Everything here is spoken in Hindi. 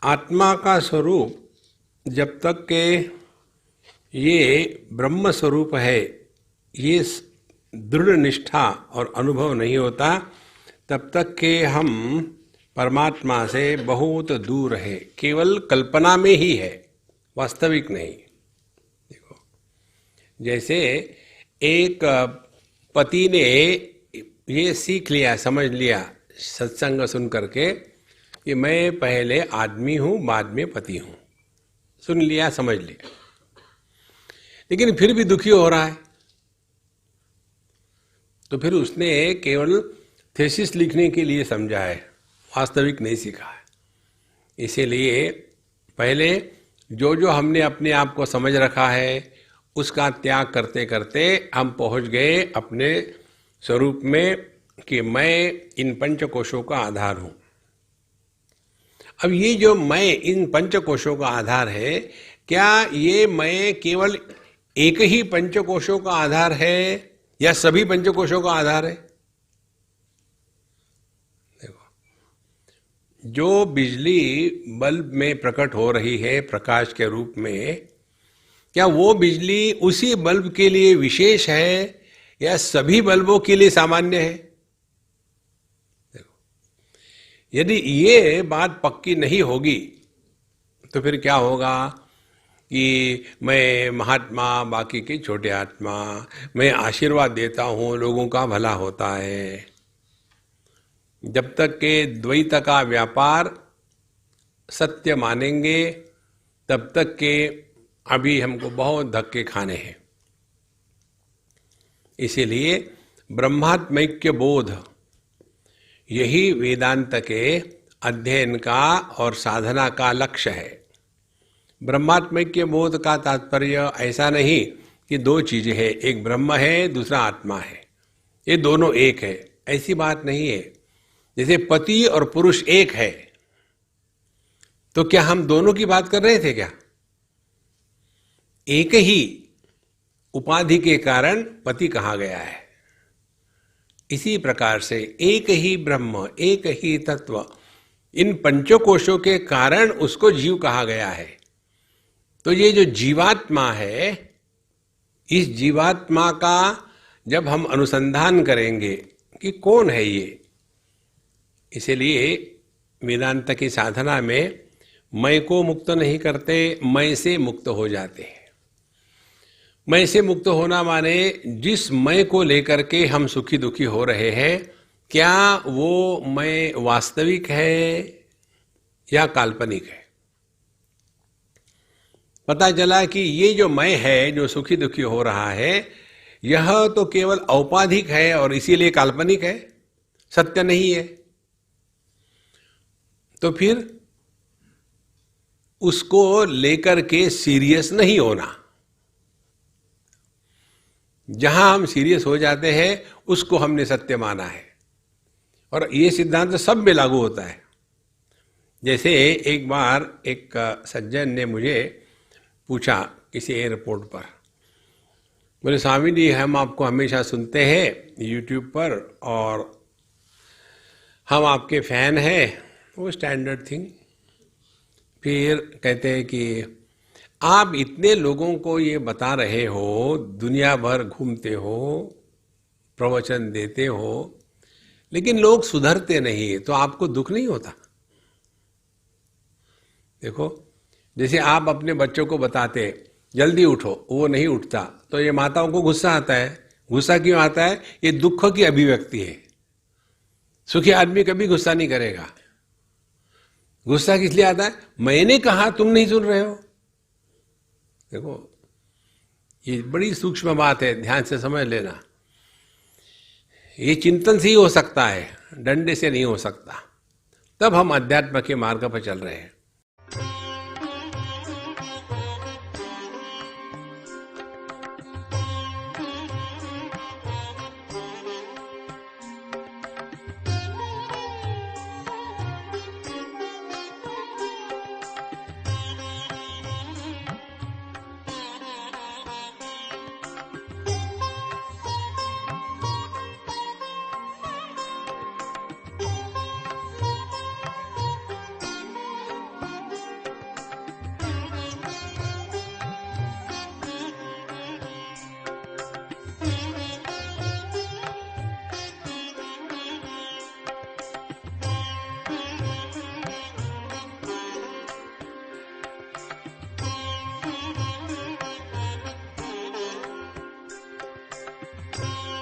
आत्मा का स्वरूप जब तक के ये ब्रह्म स्वरूप है, ये दृढ़ निष्ठा और अनुभव नहीं होता, तब तक के हम परमात्मा से बहुत दूर है। केवल कल्पना में ही है, वास्तविक नहीं। देखो, जैसे एक पति ने ये सीख लिया, समझ लिया सत्संग सुन करके कि मैं पहले आदमी हूँ, बाद में पति हूँ। सुन लिया, समझ लिया, लेकिन फिर भी दुखी हो रहा है, तो फिर उसने केवल थीसिस लिखने के लिए समझा है, वास्तविक नहीं सीखा है। इसीलिए पहले जो जो हमने अपने आप को समझ रखा है उसका त्याग करते करते हम पहुंच गए अपने स्वरूप में कि मैं इन पंचकोशों का आधार हूं। अब ये जो मैं इन पंचकोशों का आधार है, क्या ये मैं केवल एक ही पंचकोशों का आधार है या सभी पंचकोशों का आधार है? देखो, जो बिजली बल्ब में प्रकट हो रही है प्रकाश के रूप में, क्या वो बिजली उसी बल्ब के लिए विशेष है या सभी बल्बों के लिए सामान्य है? देखो, यदि ये बात पक्की नहीं होगी तो फिर क्या होगा कि मैं महात्मा, बाकी के छोटे आत्मा, मैं आशीर्वाद देता हूं, लोगों का भला होता है। जब तक के द्वैत का व्यापार सत्य मानेंगे तब तक के अभी हमको बहुत धक्के खाने हैं। इसीलिए ब्रह्मात्मैक्य बोध यही वेदांत के अध्ययन का और साधना का लक्ष्य है। ब्रह्मात्मैक्य बोध का तात्पर्य ऐसा नहीं कि दो चीजें हैं, एक ब्रह्म है दूसरा आत्मा है, ये दोनों एक है, ऐसी बात नहीं है। जैसे पति और पुरुष एक है, तो क्या हम दोनों की बात कर रहे थे क्या? एक ही उपाधि के कारण पति कहा गया है। इसी प्रकार से एक ही ब्रह्म, एक ही तत्व, इन पंचकोशों के कारण उसको जीव कहा गया है। तो ये जो जीवात्मा है, इस जीवात्मा का जब हम अनुसंधान करेंगे कि कौन है ये, इसलिए वेदांत की साधना में मैं को मुक्त नहीं करते, मैं से मुक्त हो जाते हैं। मैं से मुक्त होना माने जिस मैं को लेकर के हम सुखी दुखी हो रहे हैं, क्या वो मैं वास्तविक है या काल्पनिक है? पता चला कि ये जो मैं है, जो सुखी दुखी हो रहा है, यह तो केवल औपाधिक है और इसीलिए काल्पनिक है, सत्य नहीं है। तो फिर उसको लेकर के सीरियस नहीं होना। जहां हम सीरियस हो जाते हैं उसको हमने सत्य माना है, और ये सिद्धांत सब में लागू होता है। जैसे एक बार एक सज्जन ने मुझे पूछा किसी एयरपोर्ट पर, बोले स्वामी जी हम आपको हमेशा सुनते हैं यूट्यूब पर और हम आपके फैन हैं, वो स्टैंडर्ड थिंग। फिर कहते हैं कि आप इतने लोगों को ये बता रहे हो, दुनिया भर घूमते हो, प्रवचन देते हो, लेकिन लोग सुधरते नहीं, तो आपको दुख नहीं होता? देखो, जैसे आप अपने बच्चों को बताते जल्दी उठो, वो नहीं उठता, तो ये माताओं को गुस्सा आता है। गुस्सा क्यों आता है? ये दुख की अभिव्यक्ति है। सुखी आदमी कभी गुस्सा नहीं करेगा। गुस्सा किस लिए आता है? मैंने कहा तुम नहीं सुन रहे हो। देखो, ये बड़ी सूक्ष्म बात है, ध्यान से समझ लेना। ये चिंतन से ही हो सकता है, डंडे से नहीं हो सकता। तब हम अध्यात्म के मार्ग पर चल रहे हैं। है।